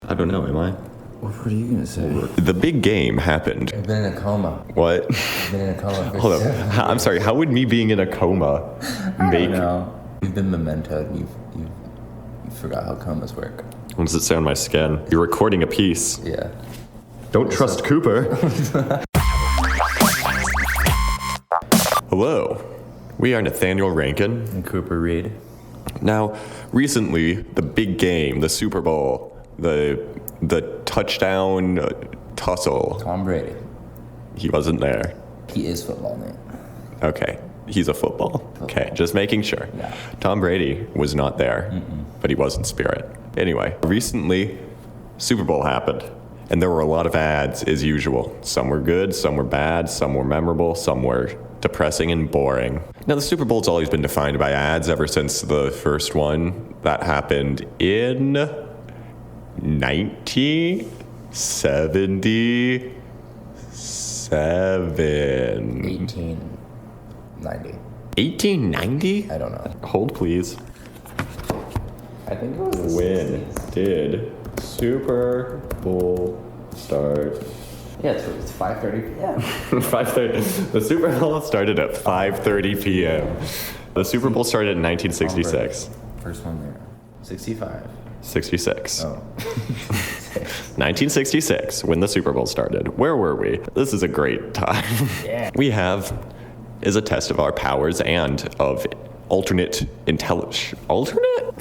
I don't know, am I? What are you gonna say? The big game happened. I've been in a coma. What? I've been in a coma for Hold up. I'm sorry, how would me being in a coma make... I don't know. You've been mementoed and you forgot how comas work. What does it say on my skin? You're recording a piece. Yeah. Don't trust Cooper. Hello. We are Nathaniel Rankin. And Cooper Reed. Now, recently, the big game, the Super Bowl, the touchdown tussle. Tom Brady. He wasn't there. He is football, Nate. Okay. He's a football. Okay, just making sure. Yeah. Tom Brady was not there, but he was in spirit. Anyway, recently, Super Bowl happened, and there were a lot of ads as usual. Some were good, some were bad, some were memorable, some were depressing and boring. Now, the Super Bowl's always been defined by ads ever since the first one that happened in 1977. 1890. 1890? I don't know. Hold, please. I think it was the When 60s. did Super Bowl start? Yeah, it's 5:30 p.m. 5:30. The Super Bowl started at 5:30 p.m. The Super Bowl started in 1966. First one there. 65. 66. Oh. 1966, when the Super Bowl started. Where were we? This is a great time. Yeah. We have is a test of our powers and of alternate intelligence. Alternate?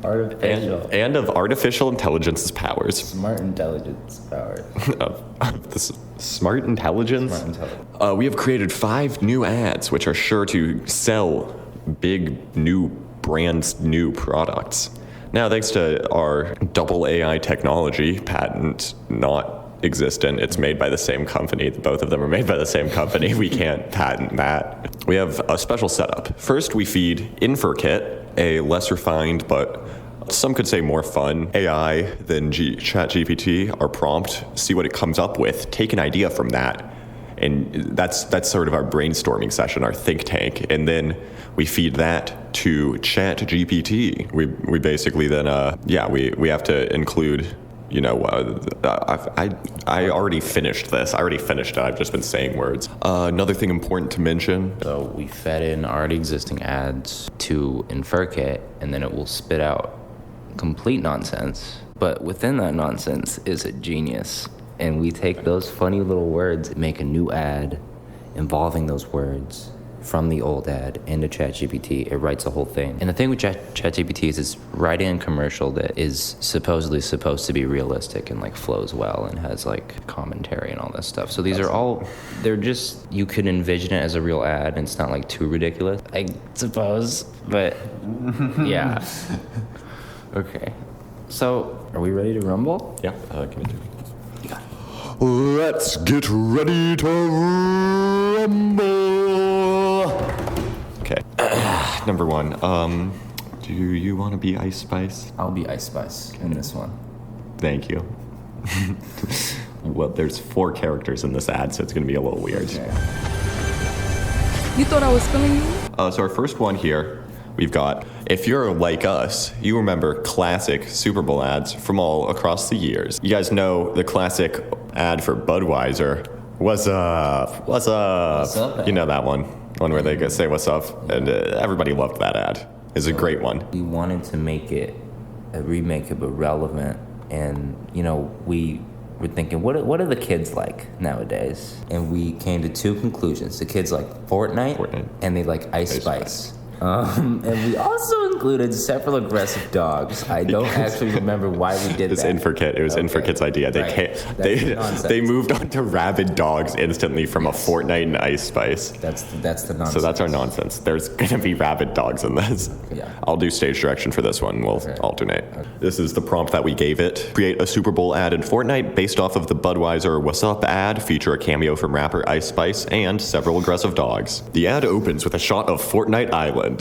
Artificial. And of artificial intelligence's powers. Smart intelligence power. of the smart intelligence. Smart intelligence. We have created 5 new ads, which are sure to sell big new brands, new products. Now, thanks to our double AI technology, patent not existent, it's made by the same company. Both of them are made by the same company. We can't patent that. We have a special setup. First, we feed Inferkit, a less refined but some could say more fun AI than ChatGPT, our prompt, see what it comes up with, take an idea from that. And that's sort of our brainstorming session, our think tank. And then we feed that to ChatGPT. We basically then, we have to include, I already finished this. I already finished it. I've just been saying words. Another thing important to mention. So we fed in already existing ads to Inferkit, and then it will spit out complete nonsense. But within that nonsense is a genius. And we take those funny little words and make a new ad involving those words from the old ad into ChatGPT. It writes a whole thing. And the thing with ChatGPT is it's writing a commercial that is supposedly supposed to be realistic and like flows well and has like commentary and all this stuff. So these are all, they're just, you could envision it as a real ad and it's not like too ridiculous, I suppose. But yeah. Okay. So are we ready to rumble? Yeah, give it to me. Let's get ready to rumble. Okay. Number 1. Do you want to be Ice Spice? I'll be Ice Spice in this one. Thank you. Well, there's 4 characters in this ad, so it's going to be a little weird. Okay. You thought I was killing you? So our first one here, we've got, if you're like us, you remember classic Super Bowl ads from all across the years. You guys know the classic ad for Budweiser. What's up? What's up? What's up, You know that one where they say what's up, and everybody loved that ad. It's a great one. We wanted to make it a remake it, but relevant. And, we were thinking, what are the kids like nowadays? And we came to 2 conclusions. The kids like Fortnite. And they like Ice Spice. And we also included several aggressive dogs. I don't actually remember why we did It's that. Inferkit. It was Inferkit's idea. They moved on to rabid dogs instantly from a Fortnite and Ice Spice. That's the nonsense. So that's our nonsense. There's gonna be rabid dogs in this. Yeah. I'll do stage direction for this one. We'll alternate. Okay. This is the prompt that we gave it. Create a Super Bowl ad in Fortnite based off of the Budweiser What's Up ad, feature a cameo from rapper Ice Spice, and several aggressive dogs. The ad opens with a shot of Fortnite Island,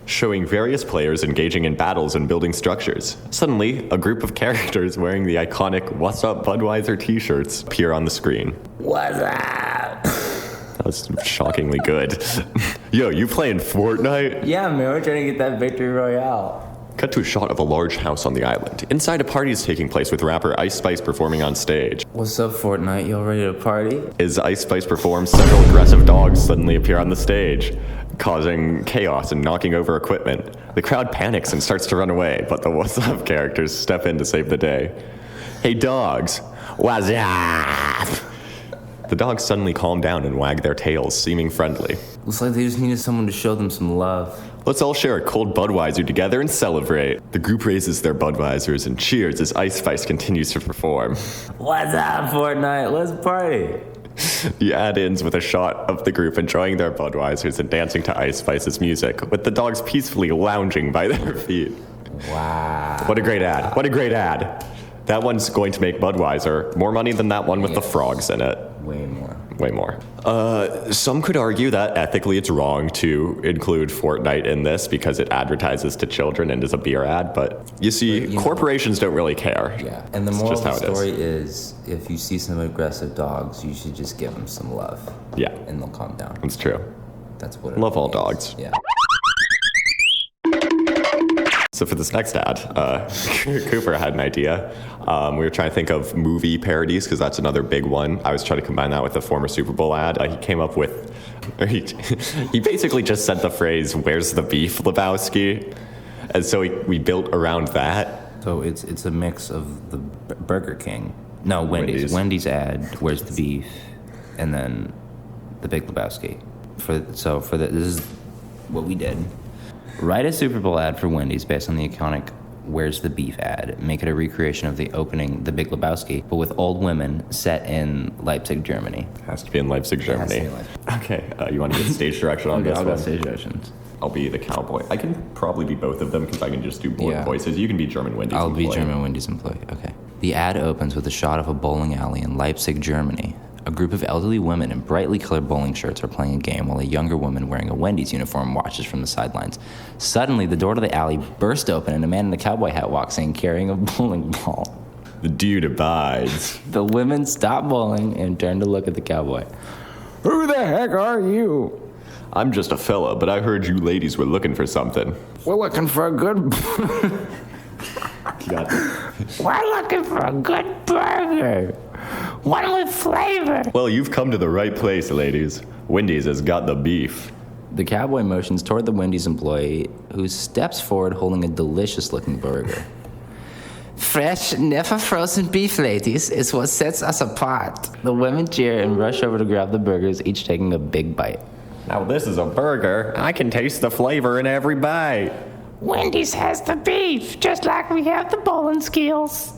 showing various players engaging in battles and building structures. Suddenly, a group of characters wearing the iconic What's Up Budweiser t-shirts appear on the screen. What's up? That was shockingly good. Yo, you playing Fortnite? Yeah, man, we're trying to get that victory royale. Cut to a shot of a large house on the island. Inside, a party is taking place with rapper Ice Spice performing on stage. What's up, Fortnite? Y'all ready to party? As Ice Spice performs, several aggressive dogs suddenly appear on the stage, causing chaos and knocking over equipment. The crowd panics and starts to run away, but the What's Up characters step in to save the day. Hey dogs, what's up? The dogs suddenly calm down and wag their tails, seeming friendly. Looks like they just needed someone to show them some love. Let's all share a cold Budweiser together and celebrate. The group raises their Budweisers and cheers as Ice Spice continues to perform. What's up, Fortnite? Let's party. The ad ends with a shot of the group enjoying their Budweisers and dancing to Ice Spice's music, with the dogs peacefully lounging by their feet. Wow. What a great ad. What a great ad. That one's going to make Budweiser more money than that one with the frogs in it. Way more. Way more. Some could argue that ethically it's wrong to include Fortnite in this because it advertises to children and is a beer ad, but you see, corporations don't really care. Yeah, and the It's moral just of how the it is. story is if you see some aggressive dogs, you should just give them some love. Yeah, And they'll calm down. it's true. That's what it Love all means. dogs. Yeah. So for this next ad, Cooper had an idea. We were trying to think of movie parodies because that's another big one. I was trying to combine that with the former Superbowl ad. He came up with, he basically just said the phrase, "Where's the beef, Lebowski?" And so we built around that. So it's a mix of the Burger King. No, Wendy's. Wendy's. Wendy's ad, "Where's the beef?" And then the Big Lebowski. This is what we did. Write a Super Bowl ad for Wendy's based on the iconic "Where's the Beef" ad. Make it a recreation of the opening The Big Lebowski, but with old women set in Leipzig, Germany. Has to be in Leipzig, has to Germany. be in Leipzig. Okay, you want to get stage direction on this I'll one? go stage directions. I'll be the cowboy. I can probably be both of them because I can just do both Yeah. voices. You can be German Wendy's I'll be employee. German Wendy's employee. Okay. The ad opens with a shot of a bowling alley in Leipzig, Germany. A group of elderly women in brightly colored bowling shirts are playing a game while a younger woman wearing a Wendy's uniform watches from the sidelines. Suddenly, the door to the alley bursts open and a man in a cowboy hat walks in carrying a bowling ball. The dude abides. The women stop bowling and turn to look at the cowboy. Who the heck are you? I'm just a fella, but I heard you ladies were looking for something. We're looking for a good... You got it. We're looking for a good burger. One with flavor. Well, you've come to the right place, ladies. Wendy's has got the beef. The cowboy motions toward the Wendy's employee, who steps forward holding a delicious-looking burger. Fresh, never frozen beef, ladies, is what sets us apart. The women cheer and rush over to grab the burgers, each taking a big bite. Now this is a burger. I can taste the flavor in every bite. Wendy's has the beef, just like we have the bowling skills.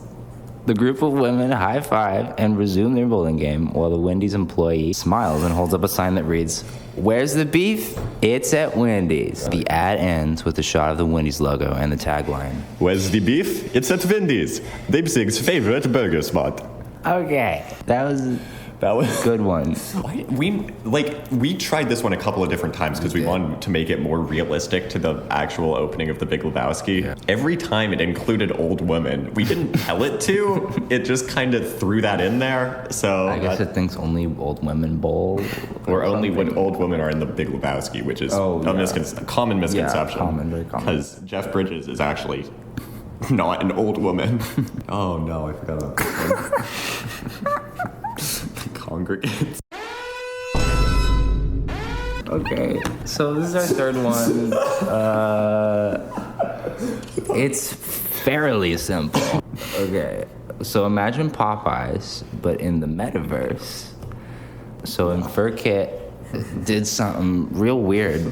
The group of women high-five and resume their bowling game while the Wendy's employee smiles and holds up a sign that reads, "Where's the beef? It's at Wendy's." The ad ends with a shot of the Wendy's logo and the tagline. Where's the beef? It's at Wendy's, Leipzig's favorite burger spot. Okay, that was That was a good one. we tried this one a couple of different times because we wanted to make it more realistic to the actual opening of The Big Lebowski. Yeah. Every time it included old women. We didn't tell it to. It just kind of threw that in there. So I guess it thinks only old women bowl. or only when old women are in The Big Lebowski, which is a common misconception. Very common. Because Jeff Bridges is actually not an old woman. Oh no, I forgot about this one. Congregants. Okay, so this is our third one. It's fairly simple. Okay, so imagine Popeyes, but in the metaverse. So Inferkit did something real weird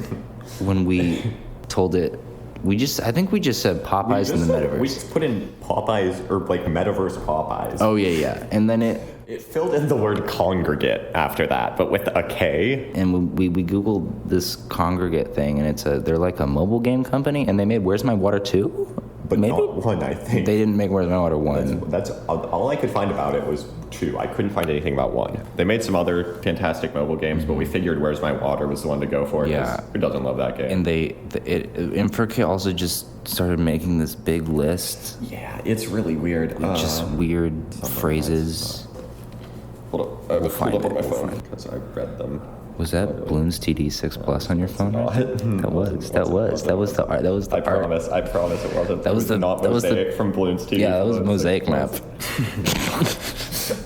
when we told it. I think we just said Popeyes in the metaverse. We just put in Popeyes or like metaverse Popeyes. Oh yeah, and then it filled in the word congregate after that, but with a K. and we googled this congregate thing, and they're like a mobile game company, and they made Where's My Water 2? But maybe not one, I think. they didn't make Where's My Water 1. That's all I could find about it was 2. I couldn't find anything about 1. They made some other fantastic mobile games, but we figured Where's My Water was the one to go for. 'Cause Yeah. who doesn't love that game? And Inferkit also just started making this big list, Yeah, it's really weird. just weird phrases. Hold up. I have it pulled find up on it, my we'll phone find it. because I read them. Was that Bloons TD6 Plus on your phone? That was the art. That was the I art. promise it wasn't. That was the not that was the Mosaic from Bloons TV. Yeah, that was Mosaic map.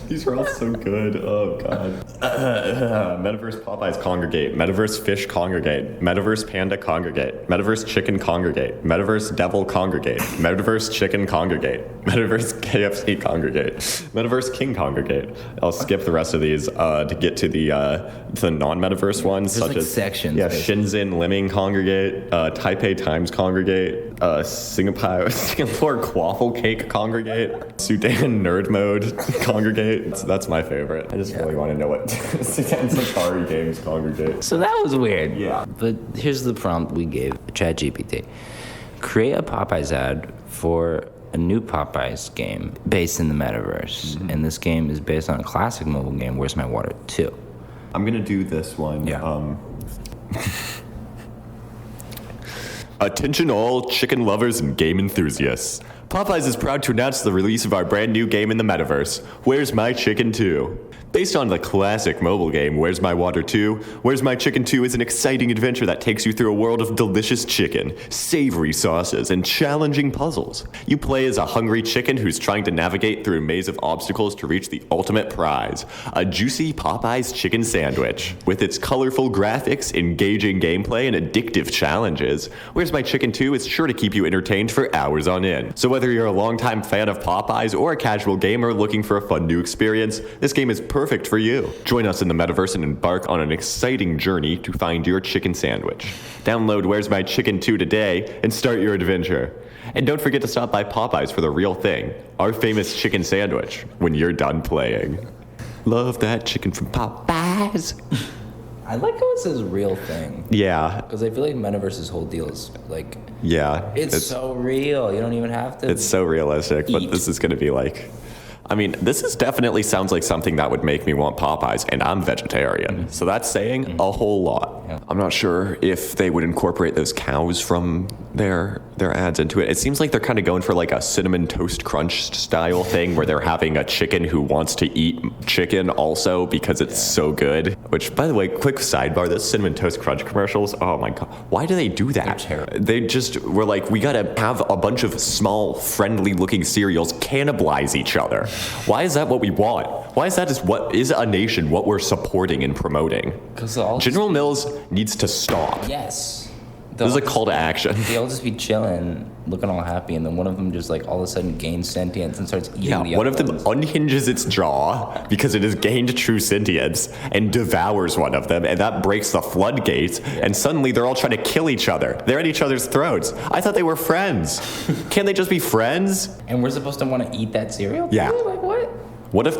These are all so good. Oh, God. Metaverse Popeyes congregate. Metaverse Fish congregate. Metaverse Panda congregate. Metaverse Chicken congregate. Metaverse Devil congregate. Metaverse Chicken congregate. Metaverse KFC congregate. Metaverse King congregate. I'll skip the rest of these to get to the non-metaverse ones, There's such like as sections, yeah, basically. Shenzhen Liming congregate. Taipei Times congregate. Singapore Quaffle Cake congregate. Sudan Nerd Mode congregate. That's my favorite. I just really want to know what Sudan Safari Games congregate. So that was weird. Yeah. But here's the prompt we gave ChatGPT. Create a Popeyes ad for a new Popeyes game based in the metaverse. Mm-hmm. And this game is based on a classic mobile game, Where's My Water 2. I'm gonna do this one. Yeah. Attention all chicken lovers and game enthusiasts. Popeyes is proud to announce the release of our brand new game in the metaverse, Where's My Chicken 2? Based on the classic mobile game Where's My Water 2, Where's My Chicken 2 is an exciting adventure that takes you through a world of delicious chicken, savory sauces, and challenging puzzles. You play as a hungry chicken who's trying to navigate through a maze of obstacles to reach the ultimate prize, a juicy Popeyes chicken sandwich. With its colorful graphics, engaging gameplay, and addictive challenges, Where's My Chicken 2 is sure to keep you entertained for hours on end. So whether you're a longtime fan of Popeyes or a casual gamer looking for a fun new experience, this game is perfect for you. Join us in the metaverse and embark on an exciting journey to find your chicken sandwich. Download Where's My Chicken 2 today and start your adventure. And don't forget to stop by Popeyes for the real thing, our famous chicken sandwich, when you're done playing. Love that chicken from Popeyes. I like how it says real thing. Yeah, Because I feel like metaverse's whole deal is like, yeah. it's so real. You don't even have to. It's so realistic, but Eat. this is going to be like... I mean, this is definitely sounds like something that would make me want Popeyes, and I'm vegetarian, so that's saying a whole lot. Yeah. I'm not sure if they would incorporate those cows from their ads into it. It seems like they're kind of going for like a cinnamon toast crunch style thing, where they're having a chicken who wants to eat chicken also because it's so good. Which, by the way, quick sidebar: those cinnamon toast crunch commercials. Oh my god, why do they do that? They're terrible. They just were like, we gotta have a bunch of small, friendly-looking cereals cannibalize each other. Why is that what we want? Why is that just what is a nation, what we're supporting and promoting? 'Cause all General Mills needs to stop. Yes. This is a call to action. They all just be chilling, looking all happy, and then one of them just like all of a sudden gains sentience and starts eating the Yeah, other one of them ones. unhinges its jaw because it has gained true sentience and devours one of them, and that breaks the floodgates, and suddenly they're all trying to kill each other. They're at each other's throats. I thought they were friends. Can't they just be friends? And we're supposed to want to eat that cereal? Yeah. too? Like what? What if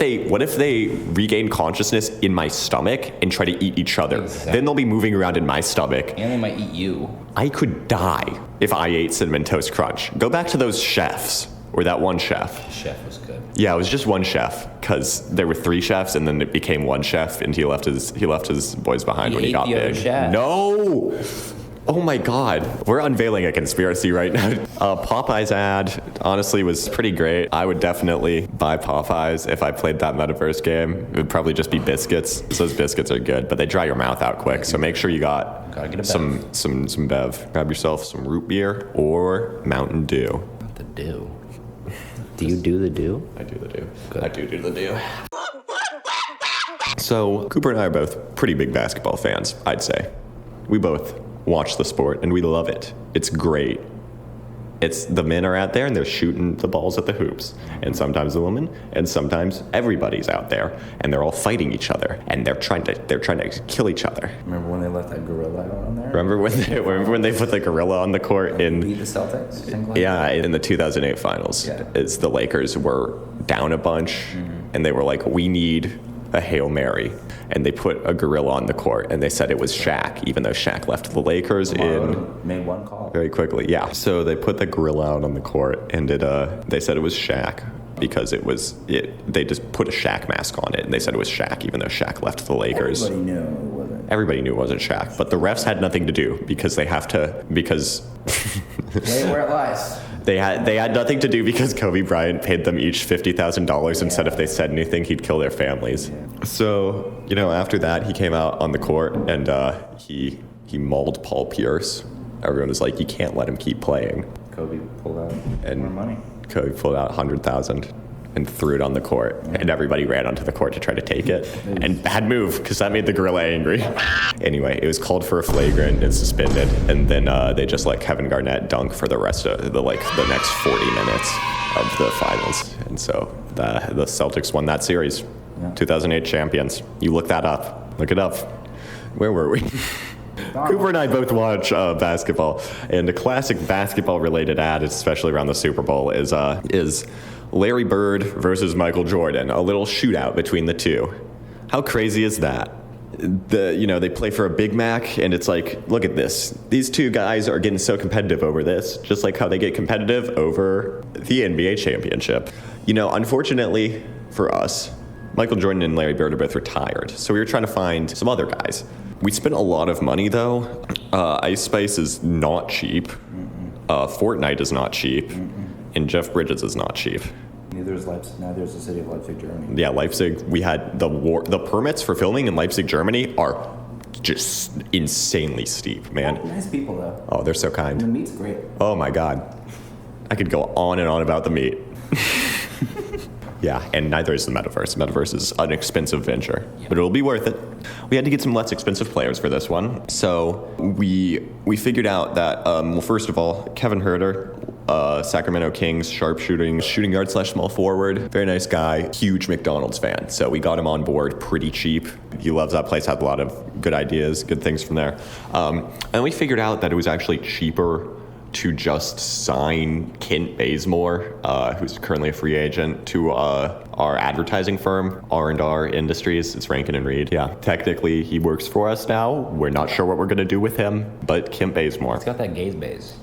they regain consciousness in my stomach and try to eat each other? Exactly. Then they'll be moving around in my stomach. And they might eat you. I could die if I ate Cinnamon Toast Crunch. Go back to those chefs, or that one chef. Chef was good. Yeah, it was just one chef, because there were 3 chefs, and then it became one chef, and he left his boys behind He when he ate got the other big. chef. No! Oh my god, we're unveiling a conspiracy right now. Popeyes ad honestly was pretty great. I would definitely buy Popeyes if I played that metaverse game. It would probably just be biscuits. Those biscuits are good, but they dry your mouth out quick. So make sure you got Gotta get a some bev. Grab yourself some root beer or Mountain Dew. Not the do. Do you do the do? I do the do. Good. I do the do. So Cooper and I are both pretty big basketball fans, I'd say. We both watch the sport and we love it. It's great. It's the men are out there and they're shooting the balls at the hoops, and sometimes the women, and sometimes everybody's out there and they're all fighting each other and they're trying to kill each other. Remember when they left that gorilla out on there? Remember when they put the gorilla on the court in Beat the Celtics? yeah, in the 2008 finals? Yeah. Is the Lakers were down a bunch and they were like, we need a Hail Mary, and they put a gorilla on the court and they said it was Shaq, even though Shaq left the Lakers Made one call. very quickly. Yeah, so they put the gorilla out on the court and they said it was Shaq because they just put a Shaq mask on it and they said it was Shaq, even though Shaq left the Lakers. Everybody knew it wasn't. Everybody knew it wasn't Shaq, but the refs had nothing to do because they have to, because Lay it where it lies. They had nothing to do because Kobe Bryant paid them each $50,000 and said if they said anything, he'd kill their families. Yeah. So, after that, he came out on the court and he mauled Paul Pierce. Everyone was like, you can't let him keep playing. Kobe pulled out more money. Kobe pulled out $100,000 and threw it on the court, and everybody ran onto the court to try to take it. And bad move, because that made the gorilla angry. Anyway, it was called for a flagrant and suspended, and then they just let Kevin Garnett dunk for the rest of the next 40 minutes of the finals. And so the Celtics won that series. 2008 champions. You look that up. Look it up. Where were we? Cooper and I both watch basketball, and a classic basketball-related ad, especially around the Super Bowl, is Larry Bird versus Michael Jordan, a little shootout between the two. How crazy is that? They play for a Big Mac, and it's like, look at this. These two guys are getting so competitive over this, just like how they get competitive over the NBA championship. Unfortunately for us, Michael Jordan and Larry Bird are both retired, so we were trying to find some other guys. We spent a lot of money, though. Ice Spice is not cheap. Fortnite is not cheap. And Jeff Bridges is not cheap. Neither is Leipzig. Neither is the city of Leipzig, Germany. Yeah, Leipzig. We had the permits for filming in Leipzig, Germany are just insanely steep, man. Nice people, though. Oh, they're so kind. And the meat's great. Oh my God, I could go on and on about the meat. Yeah, and neither is the metaverse. The metaverse is an expensive venture, but it'll be worth it. We had to get some less expensive players for this one, so we figured out that first of all, Kevin Huerter, Sacramento Kings shooting guard / small forward, very nice guy, huge McDonald's fan. So we got him on board pretty cheap. He loves that place, had a lot of good ideas, good things from there. And we figured out that it was actually cheaper to just sign Kent Bazemore, who's currently a free agent, to our advertising firm, R&R Industries. It's Rankin and Reed. Yeah, technically he works for us now. We're not sure what we're gonna do with him, but Kent Bazemore. He's got that gaze base.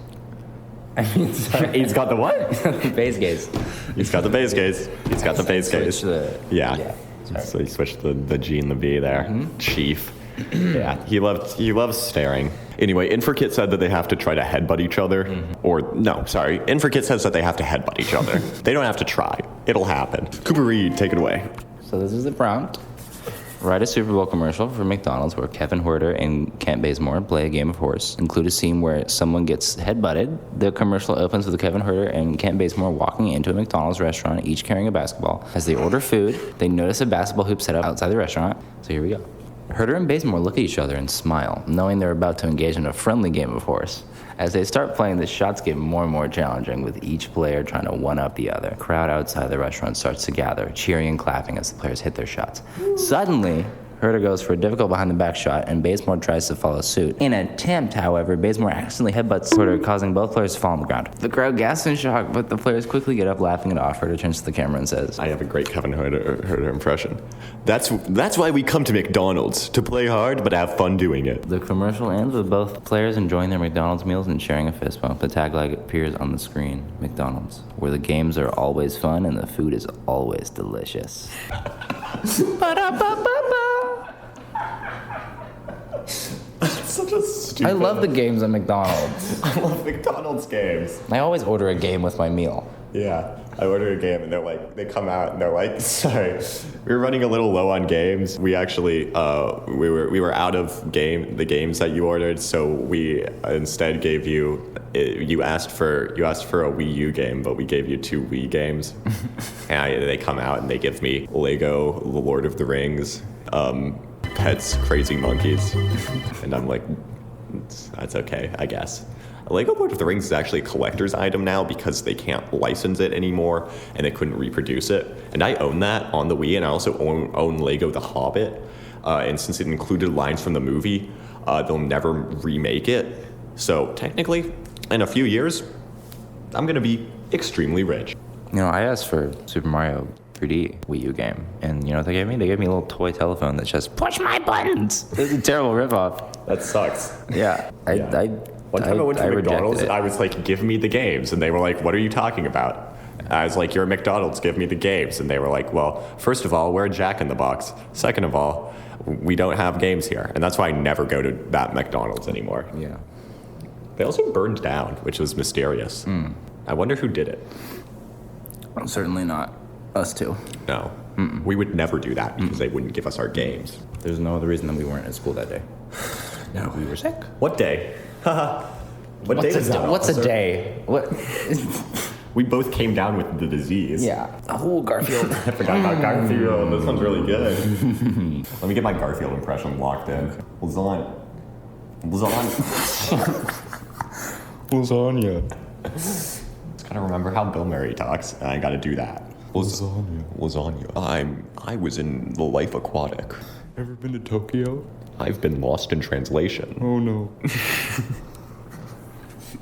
Sorry. He's got the what? Base gaze. He's got the base gaze. He's got the base gaze. Yeah. Sorry. So he switched the G and the B there. Mm-hmm. Chief. Yeah, he loves staring. Anyway, Inferkit said that they have to try to headbutt each other. Mm-hmm. Inferkit says that they have to headbutt each other. They don't have to try. It'll happen. Cooper Reed, take it away. So this is the prompt. Write a Super Bowl commercial for McDonald's where Kevin Huerter and Kent Bazemore play a game of horse. Include a scene where someone gets headbutted. The commercial opens with Kevin Huerter and Kent Bazemore walking into a McDonald's restaurant, each carrying a basketball. As they order food, they notice a basketball hoop set up outside the restaurant. So here we go. Huerter and Bazemore look at each other and smile, knowing they're about to engage in a friendly game of horse. As they start playing, the shots get more and more challenging, with each player trying to one-up the other. The crowd outside the restaurant starts to gather, cheering and clapping as the players hit their shots. Suddenly, Huerter goes for a difficult behind-the-back shot, and Bazemore tries to follow suit. In an attempt, however, Bazemore accidentally headbutts Huerter, causing both players to fall on the ground. The crowd gasps in shock, but the players quickly get up, laughing it off. Huerter turns to the camera and says, I have a great Kevin Huerter impression. That's why we come to McDonald's, to play hard but have fun doing it. The commercial ends with both players enjoying their McDonald's meals and sharing a fist bump. The tagline appears on the screen, McDonald's, where the games are always fun and the food is always delicious. Such a stupid... I love the games at McDonald's. I love McDonald's games. I always order a game with my meal. Yeah, I order a game and they come out and they're like, sorry, we were running a little low on games. We actually, we were out of the games that you ordered, so we instead gave you asked for a Wii U game, but we gave you 2 Wii games. And they come out and they give me Lego, The Lord of the Rings, Pets, Crazy Monkeys, and I'm like, that's okay, I guess. Lego Lord of the Rings is actually a collector's item now because they can't license it anymore and they couldn't reproduce it. And I own that on the Wii, and I also own Lego The Hobbit. And since it included lines from the movie, they'll never remake it. So technically, in a few years, I'm gonna be extremely rich. I asked for Super Mario 3D Wii U game, and you know what they gave me? They gave me a little toy telephone that just push my buttons. It was a terrible ripoff. That sucks. Yeah, One time I went to McDonald's and I was like, give me the games. And they were like, what are you talking about? I was like, you're a McDonald's, give me the games. And they were like, well, first of all, we're a Jack in the Box. Second of all, we don't have games here. And that's why I never go to that McDonald's anymore. Yeah. They also burned down, which was mysterious. I wonder who did it. Certainly not us two. No. We would never do that because they wouldn't give us our games. There's no other reason that we weren't at school that day. No. We were sick. What day? What day is that? What's a day? What? We both came down with the disease. Yeah. Oh, Garfield. I forgot about Garfield. This one's really good. Let me get my Garfield impression locked in. Lasagna. Lasagna. Just gotta remember how Bill Murray talks. I gotta do that. Lasagna. I was in The Life Aquatic. Ever been to Tokyo? I've been lost in translation. Oh no.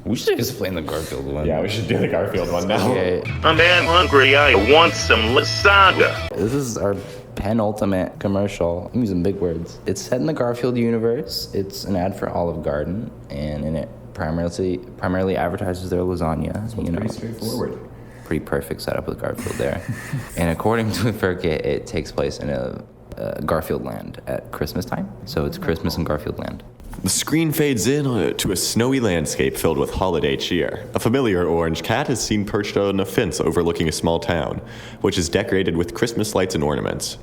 We should explain the Garfield one. Yeah, we should do the Garfield one now. Okay. I'm damn hungry. I want some lasagna. This is our penultimate commercial. I'm using big words. It's set in the Garfield universe. It's an ad for Olive Garden, and in it primarily advertises their lasagna. Pretty straightforward. Pretty perfect setup with Garfield there. And according to Inferkit, it takes place in a Garfield land at Christmas time. So it's Christmas in Garfield land. The screen fades in to a snowy landscape filled with holiday cheer. A familiar orange cat is seen perched on a fence overlooking a small town, which is decorated with Christmas lights and ornaments.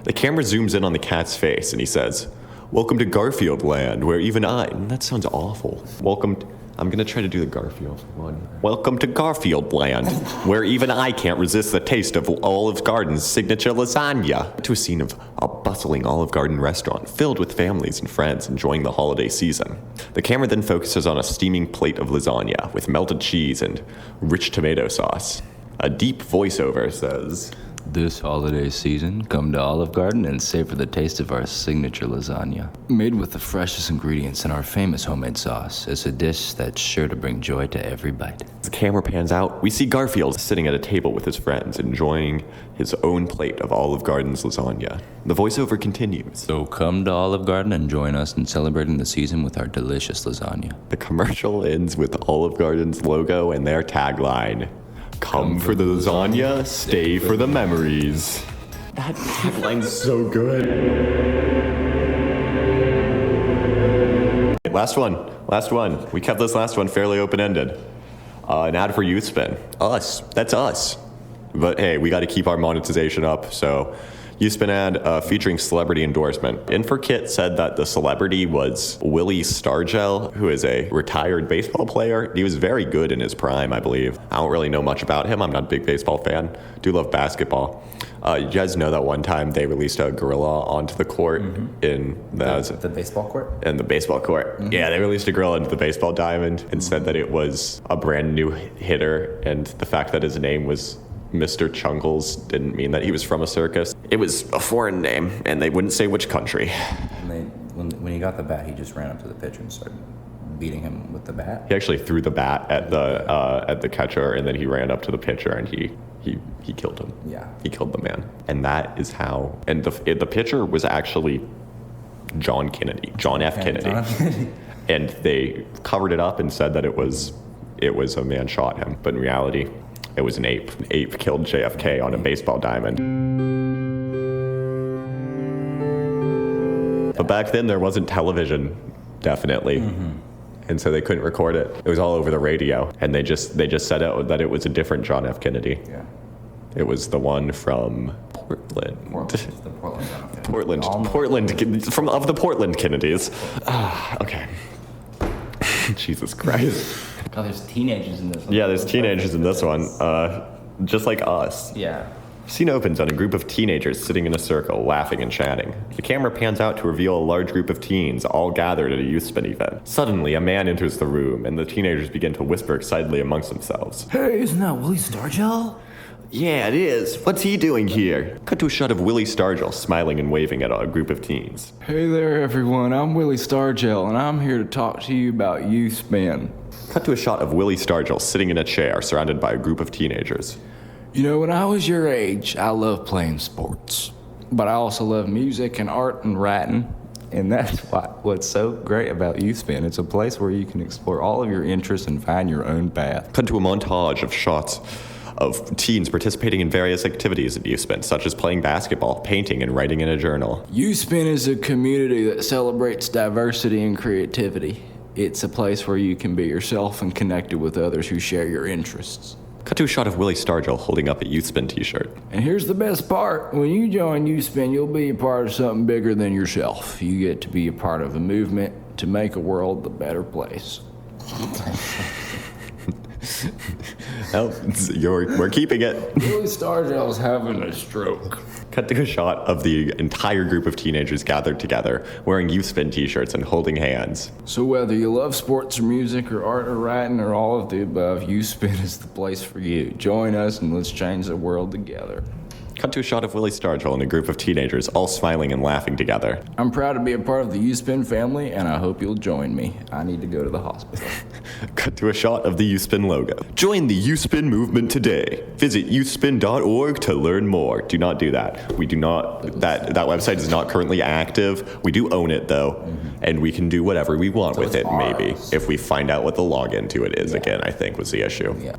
The camera zooms in on the cat's face and he says, "Welcome to Garfield land, where even I..." That sounds awful. I'm gonna try to do the Garfield one. "Welcome to Garfield land, where even I can't resist the taste of Olive Garden's signature lasagna." To a scene of a bustling Olive Garden restaurant filled with families and friends enjoying the holiday season. The camera then focuses on a steaming plate of lasagna with melted cheese and rich tomato sauce. A deep voiceover says, This holiday season, come to Olive Garden and savor the taste of our signature lasagna. Made with the freshest ingredients and our famous homemade sauce, it's a dish that's sure to bring joy to every bite. As the camera pans out, we see Garfield sitting at a table with his friends, enjoying his own plate of Olive Garden's lasagna. The voiceover continues. So come to Olive Garden and join us in celebrating the season with our delicious lasagna. The commercial ends with Olive Garden's logo and their tagline, "Come for the lasagna, stay for the memories." That tagline's so good. Last one. We kept this last one fairly open-ended. An ad for Youth Spin. Us. That's us. But hey, we got to keep our monetization up, so Youth Spin ad featuring celebrity endorsement. Inferkit said that the celebrity was Willie Stargell, who is a retired baseball player. He was very good in his prime, I believe. I don't really know much about him. I'm not a big baseball fan. Do love basketball. You guys know that one time they released a gorilla onto the court in The baseball court? in the baseball court. Yeah, they released a gorilla into the baseball diamond and said that it was a brand new hitter, and the fact that his name was Mr. Chungles didn't mean that he was from a circus. It was a foreign name, and they wouldn't say which country. And when he got the bat, he just ran up to the pitcher and started beating him with the bat. He actually threw the bat at the catcher, and then he ran up to the pitcher, and he killed him. Yeah. He killed the man. And that is how... And the pitcher was actually John F. Kennedy. And they covered it up and said that it was a man shot him, but in reality, it was an ape. An ape killed JFK on a baseball diamond. But back then, there wasn't television, definitely. And so they couldn't record it. It was all over the radio. And they just said that it was a different John F. Kennedy. Yeah. It was the one from Portland. The Portland. Portland, of the Portland Kennedys. Okay. Jesus Christ. Oh, there's teenagers in this one. Yeah, there's teenagers in this one, just like us. Yeah. Scene opens on a group of teenagers sitting in a circle, laughing and chatting. The camera pans out to reveal a large group of teens, all gathered at a youth spin event. Suddenly, a man enters the room, and the teenagers begin to whisper excitedly amongst themselves. Hey, isn't that Willie Stargell? Yeah, it is. What's he doing here? Cut to a shot of Willie Stargell smiling and waving at a group of teens. Hey there, everyone. I'm Willie Stargell, and I'm here to talk to you about Youth Spin. Cut to a shot of Willie Stargell sitting in a chair surrounded by a group of teenagers. You know, when I was your age, I loved playing sports. But I also love music and art and writing. And that's what's so great about Youth Spin. It's a place where you can explore all of your interests and find your own path. Cut to a montage of shots of teens participating in various activities at Youth Spin, such as playing basketball, painting, and writing in a journal. Youth Spin is a community that celebrates diversity and creativity. It's a place where you can be yourself and connected with others who share your interests. Cut to a shot of Willie Stargell holding up a Youthspin t-shirt. And here's the best part. When you join Youthspin, you'll be a part of something bigger than yourself. You get to be a part of a movement to make a world a better place. Oh, we're keeping it. Willie Stargell's having a stroke. Cut to a shot of the entire group of teenagers gathered together, wearing Youthspin t-shirts and holding hands. So whether you love sports or music or art or writing or all of the above, Youthspin is the place for you. Join us and let's change the world together. Cut to a shot of Willie Stargell and a group of teenagers all smiling and laughing together. I'm proud to be a part of the Youthspin family, and I hope you'll join me. I need to go to the hospital. Cut to a shot of the Youthspin logo. Join the Youthspin movement today. Visit youthspin.org to learn more. Do not do that. We do not. That website is not currently active. We do own it though, and we can do whatever we want with it. Maybe if we find out what the login to it is again. I think was the issue. Yeah.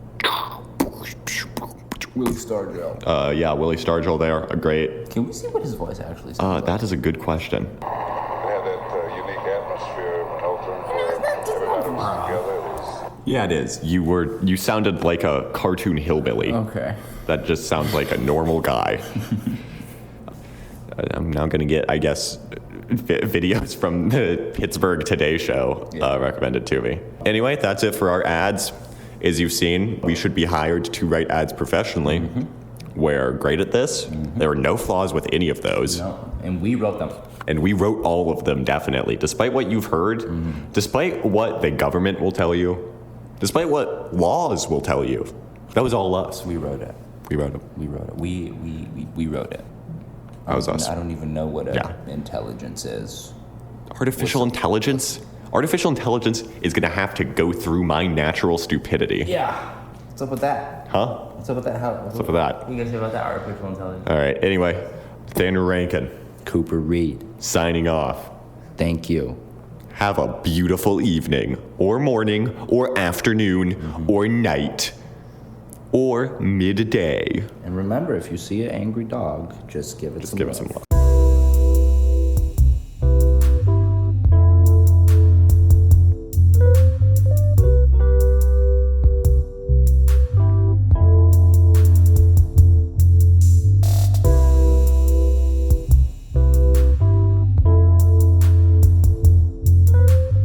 Willie Stargell. Yeah, Willie Stargell there. Great. Can we see what his voice actually sounds like? That is a good question. They have that unique atmosphere of an open where everybody was together. Yeah, it is. You sounded like a cartoon hillbilly. Okay. That just sounds like a normal guy. I'm now going to get, I guess, videos from the Pittsburgh Today Show recommended to me. Anyway, that's it for our ads. As you've seen, we should be hired to write ads professionally. We're great at this. There are no flaws with any of those. No, and we wrote them. And we wrote all of them, definitely. Despite what you've heard, despite what the government will tell you, despite what laws will tell you, that was all us. We wrote it. We wrote them. We wrote it. We wrote it. That was us. I don't even know what intelligence is. Artificial intelligence? Artificial intelligence is going to have to go through my natural stupidity. Yeah. What's up with that? Huh? What's up with that? What's up with that? What are you going to say about that artificial intelligence? All right. Anyway, Nathaniel Rankin, Cooper Reed. signing off. Thank you. Have a beautiful evening, or morning, or afternoon, or night, or midday. And remember, if you see an angry dog, just give it some love. Give it some love.